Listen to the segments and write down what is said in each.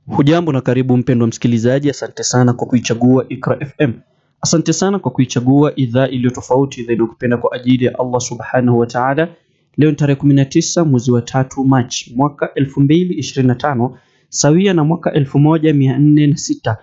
Hujambo na karibu mpendwa msikilizaji, asante sana kwa kuichagua Iqra FM. Asante sana kwa kuichagua idhaa iliyo tofauti, idhaa inayokupenda kwa ajili ya Allah Subhanahu wa Ta'ala. Leo ni tarehe 19 mwezi wa 3 Machi mwaka 2025 sawia na mwaka 1406.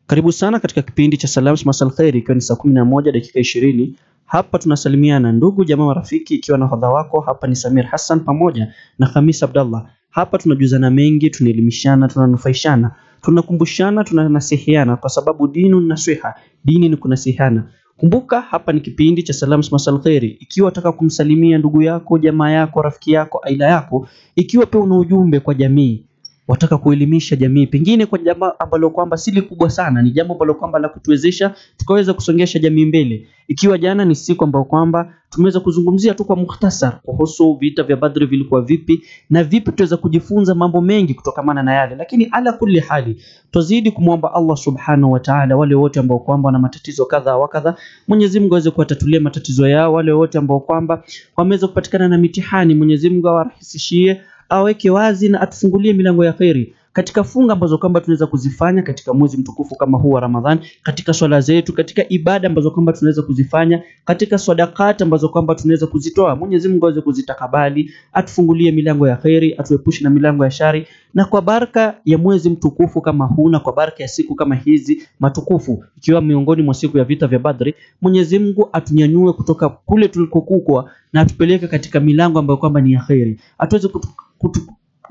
Karibu sana katika kipindi cha Salamu Masal Khairi, ikiwa ni saa 11 dakika 20. Hapa tunasalimiana ndugu jamaa marafiki, ikiwa na hodha wako hapa ni Samir Hassan pamoja na Khamis Abdallah. Hapa tunajuzana mengi, tunaelimishana, tunanufaishana, tunakumbushana, tunanasihiana, kwa sababu dini ni nasiha, dini ni kunasihana. Kumbuka hapa ni kipindi cha Salamu Masal Khairi. Ikiwa unataka kumsalimia ndugu yako, jamaa yako, rafiki yako, aila yako, ikiwa pia una ujumbe kwa jamii, wataka kuelimisha jamii, pengine kwa jambo ambalo kwamba si kubwa sana, ni jambo ambalo kwamba la kutuwezesha tukaweza kusongesha jamii mbele. Ikiwa jana ni siku ambayo kwamba tumeweza kuzungumzia tu kwa mukhtasar kuhusu vita vya Badri vilikuwa vipi na vipi tuweza kujifunza mambo mengi kutokamana na yale, lakini ala kulli hali tuzidi kumwomba Allah Subhanahu wa Ta'ala wale wote ambao kwamba wana matatizo kadha wa kadha, Mwenyezi Mungu aweze kuwatatulia matatizo yao. Wale wote ambao kwamba wameweza kupatikana na mitihani, Mwenyezi Mungu awarahisishie, aweke wazi na atufungulie milango ya khairi katika funga ambazo kwamba tunaweza kuzifanya katika mwezi mtukufu kama huu wa Ramadhan, katika swala zetu, katika ibada ambazo kwamba tunaweza kuzifanya, katika sadaqat ambazo kwamba tunaweza kuzitoa. Mwenyezi Mungu aweze kuzitakabali, atufungulie milango ya khairi, atuepushe na milango ya shari, na kwa baraka ya mwezi mtukufu kama huu na kwa baraka ya siku kama hizi matukufu, ikiwa miongoni mwa siku ya vita vya Badri, Mwenyezi Mungu atunyanyue kutoka kule tulikokukwa na atupeleke katika milango ambayo kwamba ni ya khairi,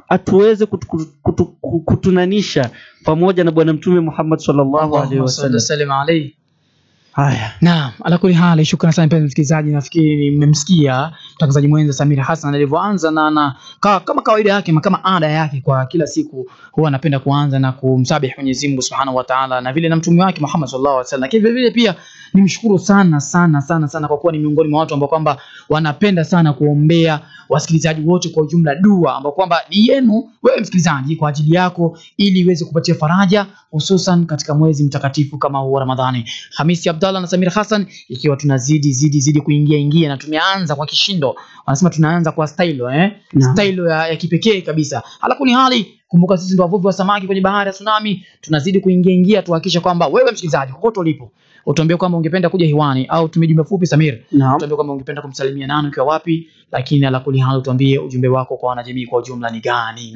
atuweze kutunanisha pamoja na bwana mtume Muhammad sallallahu alaihi wasallam. Haya, naam, ala kuli hali, shukrani sana mpenzi msikilizaji. Nafikiri mmemsikia mtangazaji mwenza Samir Hassan alivyoanza na kama kawaida yake, kama ada yake kwa kila siku, huwa anapenda kuanza na kumsabihi Mwenyezi Mungu Subhanahu wa Ta'ala na vile na mtume wake Muhammad sallallahu alaihi wasallam. Lakini vile pia nimshukuru sana kwa kuwa ni miongoni mwa watu ambao kwamba wanapenda sana kuombea wasikilizaji wote kwa ujumla dua ambao kwamba ni yenu wewe msikilizaji, kwa ajili yako, ili iweze kupatia faraja hususan katika mwezi mtakatifu kama huu wa Ramadhani. Hamisi Abdallah na Samir Hassan, ikiwa tunazidi kuingia na tumeanza kwa kishindo. Wanasema tunaanza kwa style style ya kipekee kabisa. Halakuni hali, kumbuka sisi ndio wavuvi wa samaki kwenye bahari ya tsunami. Tunazidi kuingia tuhakikisha kwamba wewe msikilizaji kokote ulipo, utuambie kwamba ungependa kuja hiwani, au tumejumbe fupi Samir, utuambie kwamba ungependa kumsalimia nani ukiwa wapi, lakini halakuni hali utuambie ujumbe wako kwa wanajamii kwa ujumla ni gani.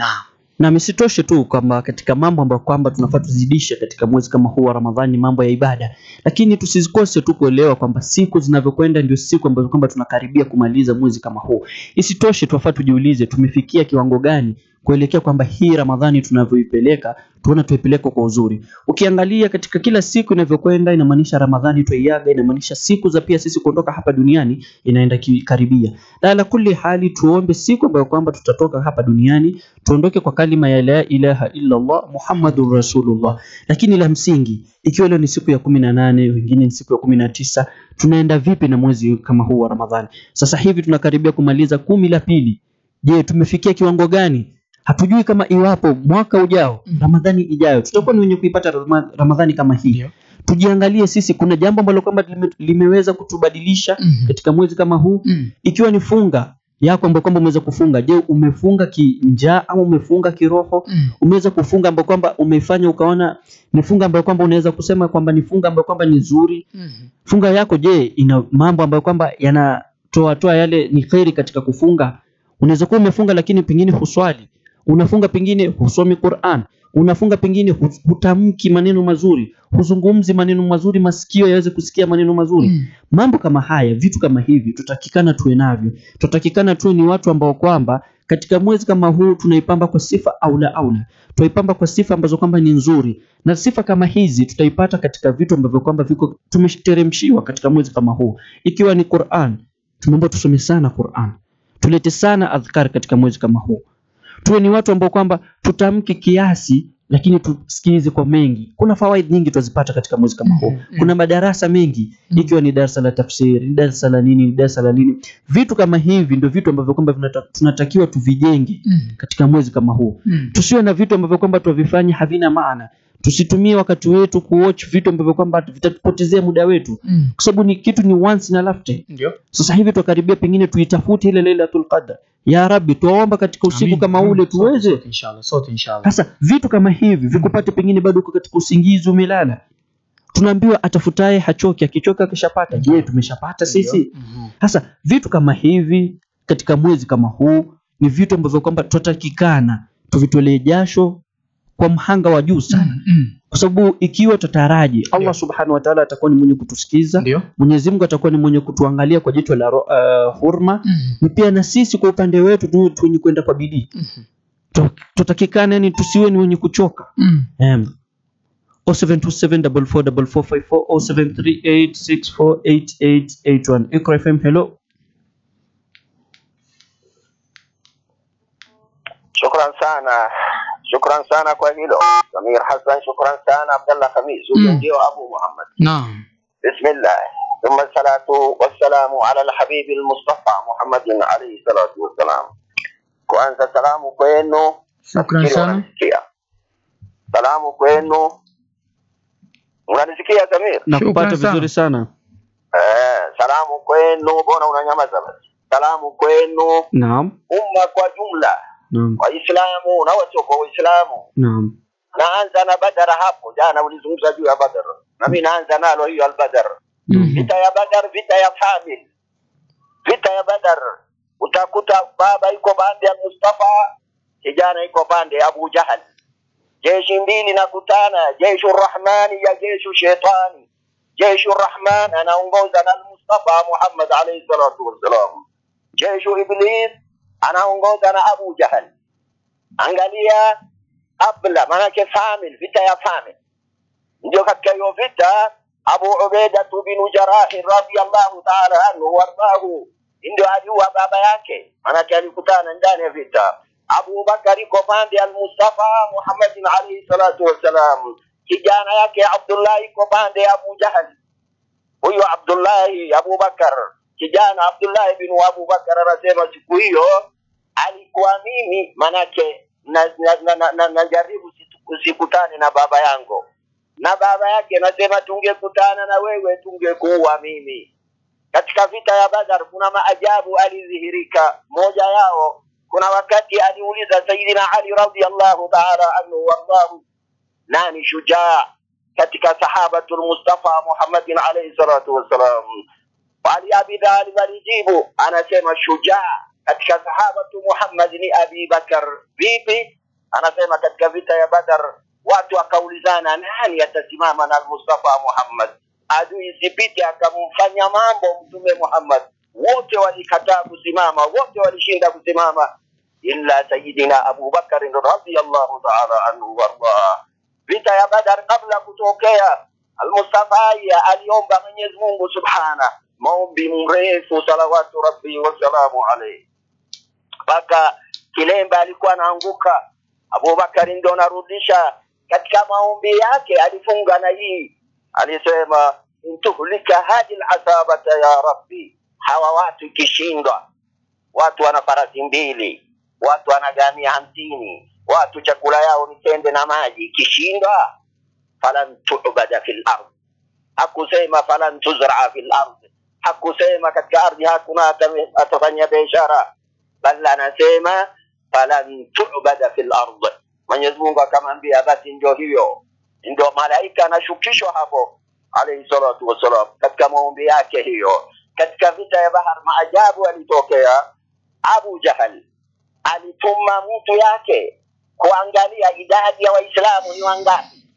Na msitoshe tu kwamba katika mambo ambayo kwamba tunafaa tuzidishe katika mwezi kama huu wa Ramadhani, mambo ya ibada, lakini tusikose tu kuelewa kwamba siku zinavyokwenda ndio siku ambazo kwamba tunakaribia kumaliza mwezi kama huu. Isitoshe tunafaa tujiulize tumefikia kiwango gani kuelekea kwamba hii Ramadhani tunavyoipeleka tuona tuipeleke kwa uzuri. Ukiangalia katika kila siku inavyokwenda, inamaanisha Ramadhani tuiaga, inamaanisha siku za pia sisi kuondoka hapa duniani inaenda karibia. La kulli hali tuombe siku ambayo kwamba tutatoka hapa duniani tuondoke kwa kalima ya la ilaha illa Allah Muhammadur Rasulullah. Lakini la msingi, ikiwa leo ni siku ya 18, wengine ni siku ya 19, tunaenda vipi na mwezi kama huu wa Ramadhani? Sasa hivi tunakaribia kumaliza 10 la pili. Je, tumefikia kiwango gani? Hatujui kama iwapo mwaka ujao, Ramadhani ijayo, tutakuwa ni wenye kuipata Ramadhani kama hii. Tujiangalie sisi, kuna jambo ambalo kwamba limeweza kutubadilisha katika mwezi kama huu. Ikiwa ni funga yako ambayo kwamba umeweza kufunga, je, umefunga kinjaa ama umefunga kiroho? Umeweza kufunga ambayo kwamba umeifanya ukaona ni funga ambayo kwamba unaweza kusema kwamba ni funga ambayo kwamba ni nzuri? Funga yako je, ina mambo ambayo kwamba yanatoa yale ni khairi katika kufunga? Unaweza kuwa umefunga lakini pengine huswali, unafunga pengine husomi Qur'an, unafunga pengine hutamki maneno mazuri, huzungumzi maneno mazuri, masikio yaweze kusikia maneno mazuri. Mambo kama haya, vitu kama hivi tutakikana tuwe navyo. Tutakikana tuwe ni watu ambao kwamba katika mwezi kama huu tunaipamba kwa sifa aula. Tuipamba kwa sifa ambazo kwamba ni nzuri. Na sifa kama hizi tutaipata katika vitu ambavyo kwamba viko tumeshteremshiwa katika mwezi kama huu. Ikiwa ni Qur'an, tunaomba tusome sana Qur'an. Tulete sana adhkar katika mwezi kama huu. Tuwe ni watu ambao kwamba tutamke kiasi lakini tusikilize kwa mengi. Kuna fawaid nyingi tuzipata katika mwezi kama huu. Kuna madarasa mengi, ikiwa ni darasa la tafsiri, darasa la nini, vitu kama hivi ndio vitu ambavyo kwamba tunatakiwa tuvijenge katika mwezi kama huu. Tusiwe na vitu ambavyo kwamba tuvifanye havina maana. Tusitumie wakati wetu kuwatch vitu ambavyo kwamba vitatupotezea muda wetu. Kwa sababu ni kitu ni once in a lifetime. Ndio. Sasa hivi tukaribia pengine tuitafute ile Lailatul Qadr. Ya Rabbi, tuomba katika usiku kama ule tuweze sote inshallah. Sasa vitu kama hivi vikupate pengine bado uko katika usingizi umelala. Tunaambiwa atafutaye hachoki, akichoka kishapata. Je, tumeshapata sisi? Sasa vitu kama hivi katika mwezi kama huu ni vitu ambavyo kwamba tutatakikana tuvitolee jasho kwa mhanga wa juu sana. Kwa sababu ikiwa tutaraji Allah subhanahu wa ta'ala atakuwa ni mwenye kutusikiza, Mwenyezi Mungu atakuwa ni mwenye kutuangalia kwa jicho la hurma, ni pia na sisi kwa upande wetu tu kwenda kwa bidii. Tutakikana yani tusiwe ni wenye kuchoka. 0727444454 0738648881. Iqra FM, hello. Shukran sana kwa hilo Samir Hassan, shukran sana Abdullah Khamis, ndio Abu Muhammad. Naam. Bismillah, thumma salatu wassalamu ala al-habib al-Mustafa Muhammadin alayhi salatu wassalam. Kwanza salamu kwenu. Shukran sana. Salamu kwenu. Unanisikia Samir? Nakupata vizuri sana. Salamu kwenu, bona unanyamaza basi. Salamu kwenu. Naam. Umma kwa jumla. Naam. Waislamu na wasio kwa Waislamu. Naam. Naanza na Badr hapo. Jana ulizungumza juu ya Badr. Na mimi naanza nalo hiyo al-Badr. Vita ya Badr, vita ya family. Vita ya Badr. Utakuta baba iko pande ya Mustafa, kijana iko pande ya Abu Jahal. Jeshi mbili nakutana, Jeshu Rahmani ya Jeshu Shetani. Jeshu Rahman anaongoza na Mustafa Muhammad alayhi salatu wassalam. Jeshu Iblis anaongoza na Abu Jahal. Angalia abla, manake family, vita ya family. Ndio katika hiyo vita Abu Ubaida bin Jarrah radhiyallahu ta'ala anhu wardahu ndio aliua baba yake, manake alikutana ndani ya vita. Abu Bakar iko pande ya Mustafa Muhammad alayhi salatu wasalam, kijana yake Abdullah iko pande ya Abu Jahal. Huyo Abdullah Abu Bakar, kijana Abdullah bin Abu Bakar anasema siku hiyo alikuwa mimi, manake najaribu usikutane na baba yangu, na baba yake nasema tungekutana na wewe tungekuwa mimi. Katika vita ya Badr kuna maajabu alidhihirika. Moja yao kuna wakati aliuliza Sayyidina Ali radhiyallahu ta'ala anhu wardahu, nani shujaa katika sahabatul Mustafa Muhammadin alayhi salatu wassalam? Ali Abi Talib alijibu, anasema shujaa katika sahabatu Muhammad ni Abi Bakar. Vipi? Anasema katika vita ya Badr watu akaulizana nani atasimama na Mustafa Muhammad, adui sipite akamfanya mambo Mtume Muhammad. Wote walikataa kusimama, wote walishinda kusimama illa Sayyidina Abu Bakar radhiyallahu ta'ala anhu warda. Vita ya Badr kabla kutokea, al-Mustafa aliomba Mwenyezi Mungu subhana maombi mrefu salawatu rabbi wa salamu alayhi, mpaka kilemba alikuwa anaanguka. Abu Bakar ndio anarudisha katika maombi yake, alifunga na hii, alisema intuhlika hadil asabata ya rabbi, hawa watu kishindwa, watu wana farasi mbili, watu wanagamia 50, watu chakula yao ni tende na maji, kishindwa falan tu'bada fil ardh. Hakusema falan tuzra'a fil ardh, hakusema katika ardhi hakuna atafanya biashara, bali anasema falan tu'bada fil ardh. Mwenyezi Mungu akamwambia basi ndio hiyo, ndio malaika anashukishwa hapo alayhi salatu wasalam katika maombi yake hiyo. Katika vita ya Bahar maajabu alitokea. Abu Jahal alituma mtu yake kuangalia idadi ya Waislamu ni wangapi,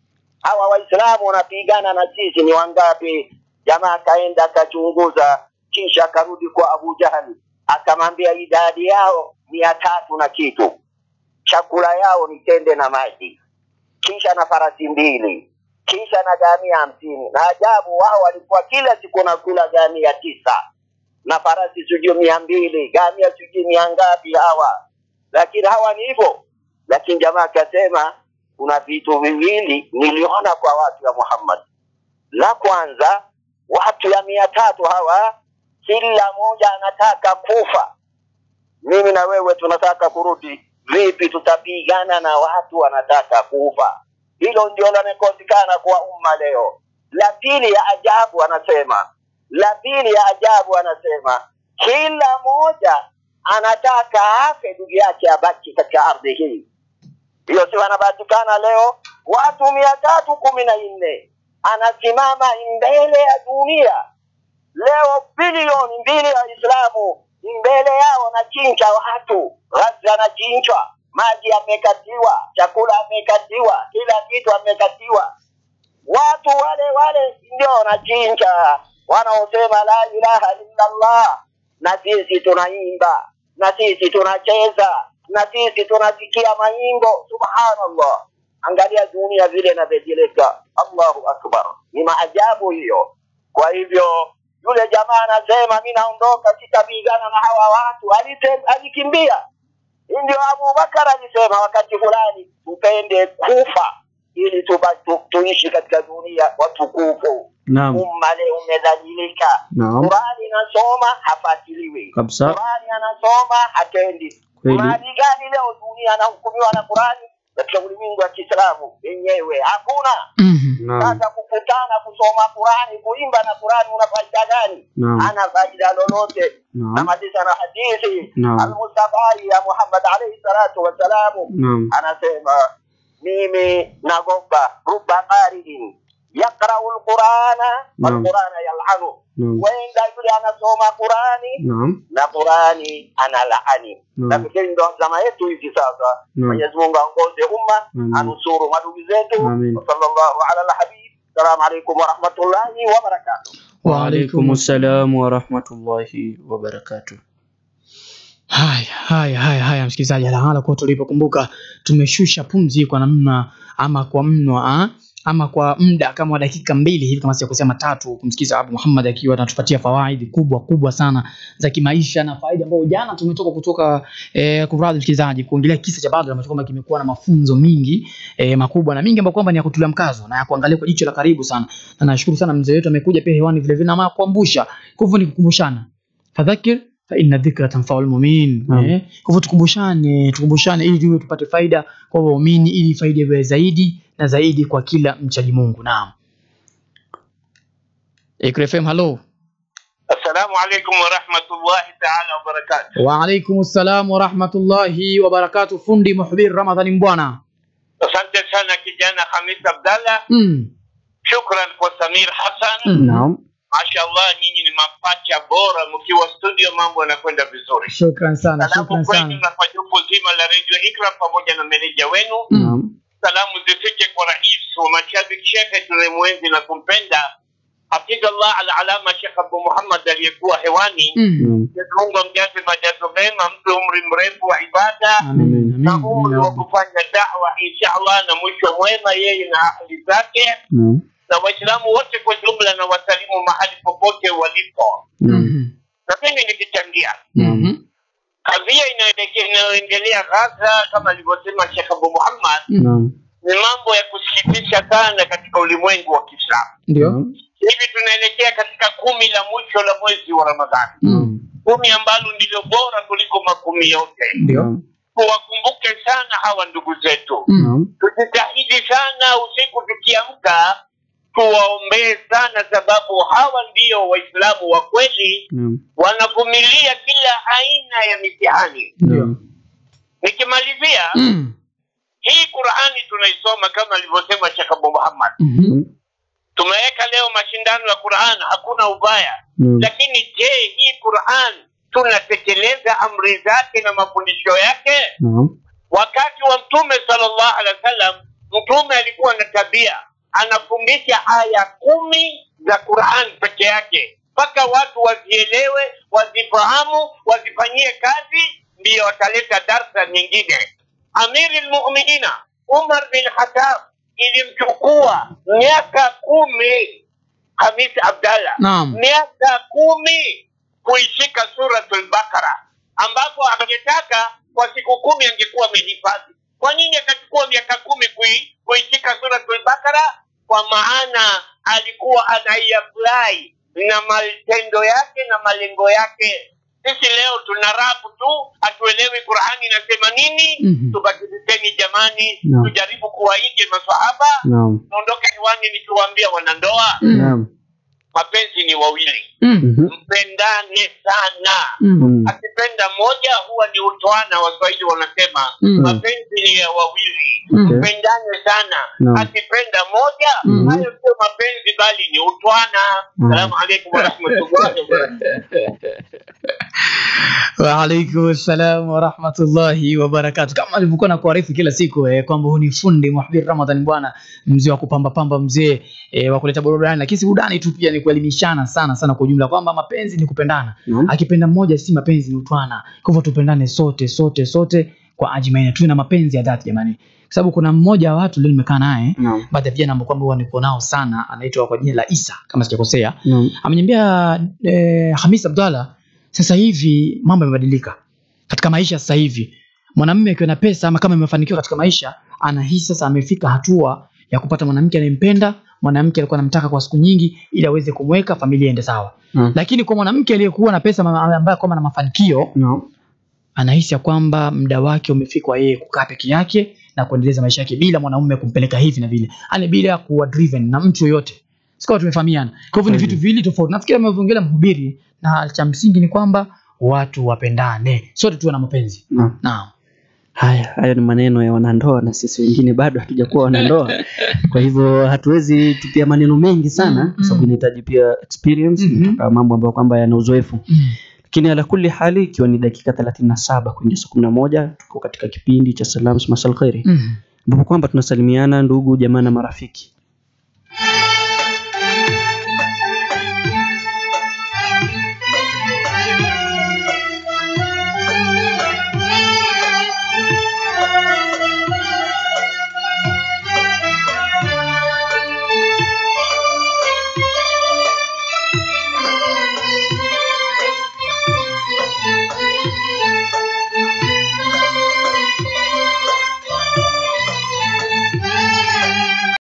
hawa Waislamu wanapigana na sisi ni wangapi. Jamaa kaenda akachunguza, kisha akarudi kwa Abu Jahal akamwambia idadi yao 300 na kitu, chakula yao ni tende na maji, kisha na farasi mbili, kisha na gamia 50. Na ajabu wao walikuwa kila siku nakula gamia 9 na farasi sijui 200, gamia sijui ni ngapi hawa, lakini hawa ni hivyo. Lakini jamaa akasema kuna vitu viwili niliona kwa watu wa Muhammad. La kwanza, watu ya 300 hawa kila moja anataka kufa, mimi na wewe tunataka kurudi. Vipi tutapigana na watu wanataka kufa? Hilo ndio linakosekana kwa umma leo. La pili ya ajabu anasema kila moja anataka afe ndugu yake abaki katika ardhi hii. Hiyo si wanabatikana leo watu 314 anasimama mbele ya dunia leo, bilioni 2 ya Waislamu mbele yao na chinja watu, Gaza na chinjwa, maji yamekatiwa, chakula yamekatiwa, kila kitu yamekatiwa. Watu wale ndio wanachinja, wanaosema la ilaha illa Allah, na sisi tunaimba, na sisi tunacheza, na sisi tunasikia maimbo. Subhanallah, angalia dunia vile inabadilika. Allahu akbar, ni maajabu hiyo. Kwa hivyo yule jamaa anasema mimi naondoka, sitabigana na hawa watu, alikimbia. Ndio Abu Bakar alisema wakati fulani tupende kufa ili tuishi katika dunia watukufu. Naam. Umma leo umedhalilika. Qur'ani inasoma hafatiliwi. Qur'ani anasoma hatendi. Mali gani leo dunia anahukumiwa na Qur'ani katika ulimwengu wa Kiislamu yenyewe? Hakuna. Sasa kukutana kusoma Qur'ani, kuimba na Qur'ani una faida gani? Ana faida lolote. Na hadithi na hadithi al-Mustafa ya Muhammad alayhi salatu wasalam anasema mimi nagoba rubba qarin yaqra'u al-Qur'ana wal-Qur'ana yal'anu. Wenda yule anasoma Qur'ani na Qur'ani analaani. Na fikiri ndo zama yetu hivi sasa. Mwenyezi Mungu aongoze umma, anusuru madugu zetu. Sallallahu ala al-habib. Assalamu alaykum wa rahmatullahi wa barakatuh. Wa alaykum assalam wa rahmatullahi wa barakatuh. Haya msikilizaji, hala kwa tulipokumbuka tumeshusha pumzi kwa namna ama kwa mno ama kwa muda kama dakika 2 hivi kama sio kusema 3 kumsikiza Abu Muhammad akiwa anatupatia fawaidi kubwa sana za kimaisha na faida ambayo jana tumetoka kutoka kuradhi msikilizaji kuongelea kisa cha Badr ambacho kwamba kimekuwa na mafunzo mingi makubwa na mingi ambayo kwamba ni ya kutulia mkazo na ya kuangalia kwa jicho la karibu sana. Na nashukuru sana mzee wetu amekuja pia hewani vile vile na kukumbusha. Kwa hivyo ni kukumbushana. Fadhakir fa inna dhikra tanfa'ul mu'min. Kwa hivyo tukumbushane ili tuwe tupate faida kwa waumini, ili faida iwe zaidi na zaidi kwa kila mchaji Mungu. Naam. FM, hello. Assalamu alaykum wa rahmatullahi ta'ala wa barakatuh. Wa alaykum assalam wa rahmatullahi wa barakatuh. Fundi Muhbir Ramadhani Mbwana. Asante sana kijana Khamis Abdalla. Shukran kwa Samir Hassan. Naam. Mashaallah, nyinyi ni mapacha bora, mkiwa studio mambo yanakwenda vizuri. Shukran sana. Salamu kwenu na kwa jopo zima la Radio Ikra pamoja na meneja wenu. Salamu zifike kwa rais wa mashabiki Sheikh tunayemwenzi na kumpenda Hafidhullah al-Alama Sheikh Abu Muhammad aliyekuwa hewani. Mungu amjaze majazo mema, mpe umri mrefu wa ibada na umri wa kufanya da'wa inshallah, na mwisho mwema yeye na ahli zake na Waislamu wote kwa jumla, na wasalimu mahali popote walipo. Napenda nikichangia kadhia inayoendelea Gaza kama alivyosema Sheikh Abu Muhammad. Ni mambo ya kusikitisha sana katika ulimwengu wa Kiislamu. Ndio. Hivi tunaelekea katika 10 la mwisho la mwezi wa Ramadhani. 10 ambalo ndilo bora kuliko makumi yote. Ndio. Tuwakumbuke sana hawa ndugu zetu. Tujitahidi sana usiku tukiamka tuwaombee sana, sababu hawa ndio Waislamu wa kweli, wanavumilia kila aina ya mitihani. Nikimalizia hii Qur'ani tunaisoma kama alivyosema Sheikh Abu Muhammad. Tumeweka leo mashindano ya Qur'an, hakuna ubaya. Lakini je, hii Qur'an tunatekeleza amri zake na mafundisho yake? Wakati wa Mtume sallallahu alaihi wasallam, Mtume alikuwa na tabia anafundisha aya 10 za Qur'an peke yake mpaka watu wazielewe, wazifahamu, wazifanyie kazi, ndio wataleta darasa nyingine. Amiri al-Mu'minina Umar bin Khattab ilimchukua miaka 10 Khamis Abdalla, miaka 10 kuishika suratul Baqara, ambapo angetaka kwa siku 10 angekuwa amehifadhi. Kwa nini akachukua miaka 10 kuishika suratul Baqara? Kwa maana alikuwa anaiapply na matendo yake na malengo yake Sisi leo tuna rapu tu, hatuelewi Qur'ani inasema nini. Tubadilisheni jamani, tujaribu kuwaige maswahaba. Naondoka hewani nikiwaambia wanandoa, mapenzi ni wawili. Mpendane sana. Akipenda moja huwa ni utwana, Waswahili wanasema. Mapenzi ni ya wawili. Mpendane sana. Akipenda moja, hayo sio mapenzi bali ni utwana. Salamu alaykum wa rahmatullahi wa barakatuh. Wa alaykum assalam wa rahmatullahi wa barakatuh. Kama nilivyokuwa na kuarifu kila siku kwamba huni fundi Muhbir Ramadhan bwana, mzee wa kupamba pamba, mzee wa kuleta burudani, lakini si burudani tu, pia ni kuelimishana sana kwa ujumla kwamba mapenzi ni kupendana. Akipenda mmoja si mapenzi, ni utwana. Kwa hivyo tupendane sote kwa ajili tuwe na mapenzi ya dhati jamani. Kwa sababu kuna mmoja wa watu leo nimekaa naye, baada ya vijana ambao kwamba niko nao sana, anaitwa kwa jina la Isa kama sijakosea. Ameniambia Hamis Abdalla, sasa hivi mambo yamebadilika katika maisha. Sasa hivi mwanamume akiwa na pesa ama kama amefanikiwa katika maisha, anahisi sasa amefika hatua ya kupata mwanamke anayempenda, mwanamke alikuwa anamtaka kwa siku nyingi ili aweze kumweka familia ende sawa. Lakini kwa mwanamke aliyekuwa na pesa ambaye kama na mafanikio, anahisi ya kwamba muda wake umefika yeye kukaa peke yake na kuendeleza maisha yake bila mwanamume kumpeleka hivi na vile, yani bila kuwa driven na mtu yoyote. Sikuwa tumefahamiana. Kwa hivyo ni vitu viwili tofauti. Nafikiri ameongelea Mhubiri, na cha msingi ni kwamba watu wapendane, sote tuwe na mapenzi. Naam. Hayo ni maneno ya wanandoa, na sisi wengine bado hatujakuwa wanandoa. Kwa hivyo hatuwezi tupia maneno mengi sana, kwa sababu inahitaji pia experience, mambo ambayo kwamba yana uzoefu. Lakini ala kulli hali, ikiwa ni dakika 37 kuingia saa 11, tuko katika kipindi cha Salam Masal Khairi, ambapo kwamba tunasalimiana ndugu jamaa na marafiki.